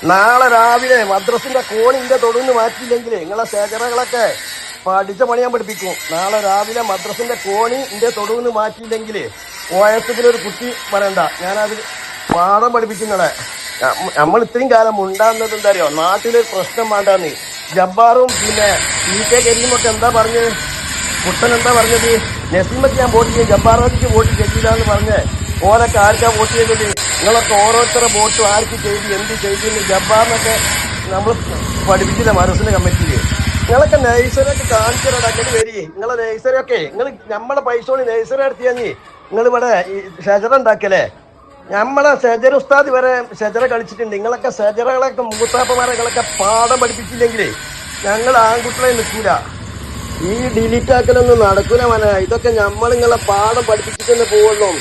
നാളെ രാവിലെ മദ്രസിന്റെ കോണിന്റെ തൊടുന്ന് മാറ്റിയില്ലെങ്കിൽ നിങ്ങളെ ശേഖരങ്ങളൊക്കെ പഠിച്ച പണിയാൻ പഠിപ്പിക്കും. നാളെ രാവിലെ മദ്രസിന്റെ കോണി ഇന്റെ തൊടുന്ന് മാറ്റിയില്ലെങ്കിൽ ഓയസത്തിലൊരു കുട്ടി പറയണ്ട, ഞാനത് പാഠം പഠിപ്പിക്കുന്നളെ. നമ്മൾ ഇത്രയും കാലം ഉണ്ടാകുന്നത് എന്താ അറിയോ, നാട്ടിലൊരു പ്രശ്നം വേണ്ടാന്ന്. ജബ്ബാറും പിന്നെ കെ കരീമൊക്കെ എന്താ പറഞ്ഞത്? കുട്ടൻ എന്താ പറഞ്ഞത്? നസീമക്ക് ഞാൻ വോട്ട് ചെയ്യും, ജബ്ബാറാജിക്ക് വോട്ട് ചെയ്യില്ല എന്ന് പറഞ്ഞ് ഓരൊക്കെ ആർക്കാ വോട്ട് ചെയ്തത്? നിങ്ങളൊക്കെ ഓരോരുത്തരുടെ വോട്ടും ആർക്ക് ചെയ്തു, എന്ത് ചെയ്തു ജബ്ബാറിനൊക്കെ നമ്മൾ പഠിപ്പിച്ചില്ല മദ്രസിന്റെ കമ്മിറ്റിയിൽ. നിങ്ങളൊക്കെ നഴ്സറിയൊക്കെ കാണിച്ചിടക്കി വരി. നിങ്ങളെ നഴ്സറിയൊക്കെ നമ്മളെ പൈസ കൊണ്ട് നഴ്സറി നടത്തിയാഞ്ഞ് നിങ്ങൾ ഇവിടെ ഈ ഷജറ ഉണ്ടാക്കല്ലേ? നമ്മളെ ഷജർ ഉസ്താദ് വരെ ഷജറ കളിച്ചിട്ടുണ്ട്. നിങ്ങളൊക്കെ ഷജറകളൊക്കെ മൂത്താപ്പമാരങ്ങളൊക്കെ പാഠം പഠിപ്പിച്ചില്ലെങ്കിലേ ഞങ്ങൾ ആൺകുട്ടികളെ നിൽക്കൂല. ഈ ഡിലീറ്റ് ആക്കലൊന്നും നടക്കൂല മനെ. ഇതൊക്കെ നമ്മൾ നിങ്ങളെ പാഠം പഠിപ്പിച്ചിട്ട് തന്നെ പോവുള്ളൂ.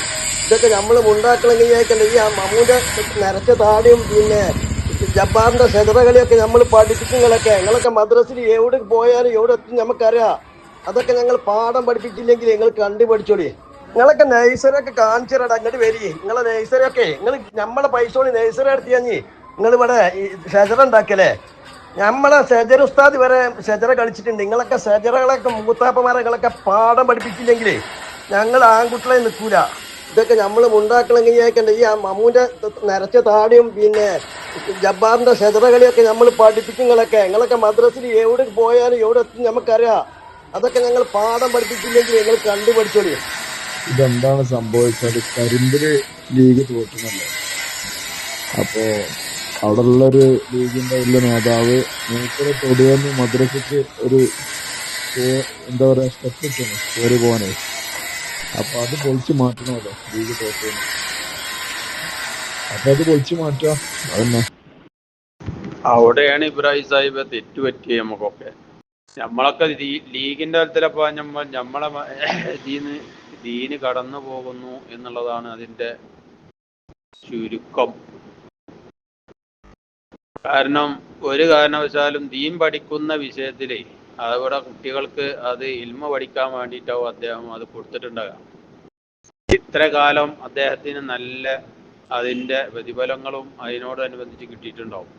ഇതൊക്കെ നമ്മൾ ഉണ്ടാക്കണമെങ്കിൽ ഈ മമ്മൂന്റെ നരച്ച താടിയും പിന്നെ ജബ്ബാറിന്റെ ഷെദറകളിയൊക്കെ നമ്മൾ പഠിപ്പിക്കുന്നതൊക്കെ നിങ്ങളൊക്കെ മദ്രസിൽ എവിടെ പോയാലും എവിടെ എത്തും നമുക്കറിയാം. അതൊക്കെ ഞങ്ങൾ പാഠം പഠിപ്പിച്ചില്ലെങ്കിൽ നിങ്ങൾ കണ്ടുപഠിച്ചോളി. നിങ്ങളൊക്കെ നഴ്സറിയൊക്കെ കാണിച്ചിട അങ്ങോട്ട് വരി. നിങ്ങളെ നഴ്സറിയൊക്കെ നമ്മളെ പൈസ കൊണ്ട് നഴ്സറി നടത്തിയാഞ്ഞ് നിങ്ങൾ ഇവിടെ ഈ ഷെജറ ഉണ്ടാക്കല്ലേ? നമ്മളെ ഷജർ ഉസ്താദ് വരെ ഷജറ കളിച്ചിട്ടുണ്ട്. നിങ്ങളൊക്കെ ഷജറകളൊക്കെ മൂത്താപ്പമാരങ്ങളൊക്കെ പാഠം പഠിപ്പിച്ചില്ലെങ്കിലേ ഞങ്ങൾ ആൺകുട്ടികളെ നിൽക്കൂല. ഇതൊക്കെ നമ്മൾ ഉണ്ടാക്കണമെങ്കിൽ ഈ മമ്മൂന്റെ നരച്ച താടിയും പിന്നെ ജബ്ബാറിന്റെ ഷജറകളിയൊക്കെ നമ്മൾ പഠിപ്പിക്കുന്നതൊക്കെ നിങ്ങളൊക്കെ മദ്രസിൽ എവിടെ പോയാലും എവിടെ എത്തും നമുക്കറിയാം. അതൊക്കെ ഞങ്ങൾ പാഠം പഠിപ്പിച്ചില്ലെങ്കിൽ നിങ്ങൾ കണ്ടുപഠിച്ചോളി. ഇതെന്താണ് സംഭവിച്ചത്? കരിമ്പില് ലീഗ് തോറ്റുന്നല്ലോ. അപ്പോ അവിടെ ഉള്ളൊരു ലീഗിന്റെ വലിയ നേതാവ് മൂപ്പരെ തൊടുവന്ന് മദ്രസക്ക് ഒരു എന്താ പറയാ സ്റ്റെപ്പ് ഇട്ടാണ് കയറി പോകാനേ. അപ്പൊ അത് പൊളിച്ചു മാറ്റണമല്ലോ ലീഗ് തോറ്റുന്നു. അപ്പൊ അത് പൊളിച്ചു മാറ്റുക അതന്നെ. അവിടെയാണ് ഇബ്രാഹിം സാഹിബ് തെറ്റുപറ്റിയ നമുക്കൊക്കെ. നമ്മളൊക്കെ ലീഗിന്റെ തലത്തിലപ്പോ നമ്മളെ ദീന് കടന്നു പോകുന്നു എന്നുള്ളതാണ് അതിന്റെ ചുരുക്കം. കാരണം ഒരു കാരണവശാലും ദീൻ പഠിക്കുന്ന വിഷയത്തില് അവിടെ കുട്ടികൾക്ക് അത് ഇൽമ പഠിക്കാൻ വേണ്ടിയിട്ടാവും അദ്ദേഹം അത് കൊടുത്തിട്ടുണ്ടാകാം. ഇത്ര കാലം അദ്ദേഹത്തിന് നല്ല അതിന്റെ പ്രതിഫലങ്ങളും അതിനോടനുബന്ധിച്ച് കിട്ടിയിട്ടുണ്ടാവും.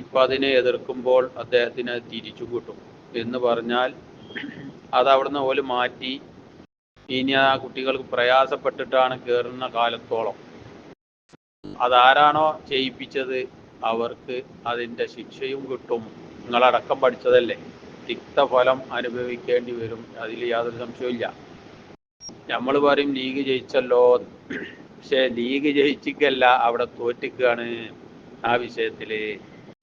ഇപ്പൊ അതിനെ എതിർക്കുമ്പോൾ അദ്ദേഹത്തിന് തിരിച്ചു കിട്ടും എന്ന് പറഞ്ഞാൽ അത് അവിടുന്ന് പോലും മാറ്റി ഇനി ആ കുട്ടികൾക്ക് പ്രയാസപ്പെട്ടിട്ടാണ് കയറുന്ന കാലത്തോളം അതാരാണോ ചെയ്യിപ്പിച്ചത് അവർക്ക് അതിൻ്റെ ശിക്ഷയും കിട്ടും. നിങ്ങളടക്കം പഠിച്ചതല്ലേ, തിക്തഫലം അനുഭവിക്കേണ്ടി വരും, അതിൽ യാതൊരു സംശയമില്ല. നമ്മൾ പറയും ലീഗ് ജയിച്ചല്ലോ, പക്ഷെ ലീഗ് ജയിച്ചിക്കല്ല, അവിടെ തോറ്റിക്കാണ് ആ വിഷയത്തില്.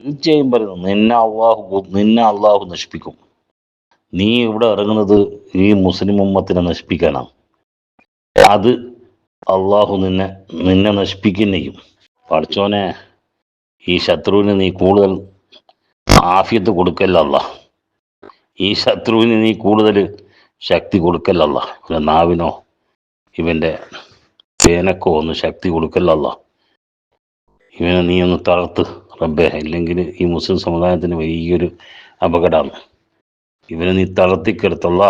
തീർച്ചയായും പറയുന്നു, നിന്നെ അള്ളാഹു നശിപ്പിക്കും. നീ ഇവിടെ ഇറങ്ങുന്നത് ഈ മുസ്ലിം ഉമ്മത്തിനെ നശിപ്പിക്കാനാണ്. അത് അള്ളാഹു നിന്നെ നശിപ്പിക്കുകയും. പഠിച്ചോനെ, ഈ ശത്രുവിന് നീ കൂടുതൽ ആഫിയത്ത് കൊടുക്കല്ല. ഈ ശത്രുവിന് നീ കൂടുതൽ ശക്തി കൊടുക്കല്ല. ഇവൻ്റെ നാവിനോ ഇവൻ്റെ പേനക്കോ ഒന്ന് ശക്തി കൊടുക്കല്ല. ഇവനെ നീ ഒന്ന് തളർത്ത് റബ്ബേ, ഇല്ലെങ്കിൽ ഈ മുസ്ലിം സമുദായത്തിന് വലിയൊരു അപകടമാണ്. ഇവനെ നീ തളർത്തിക്കെടുത്തല്ല.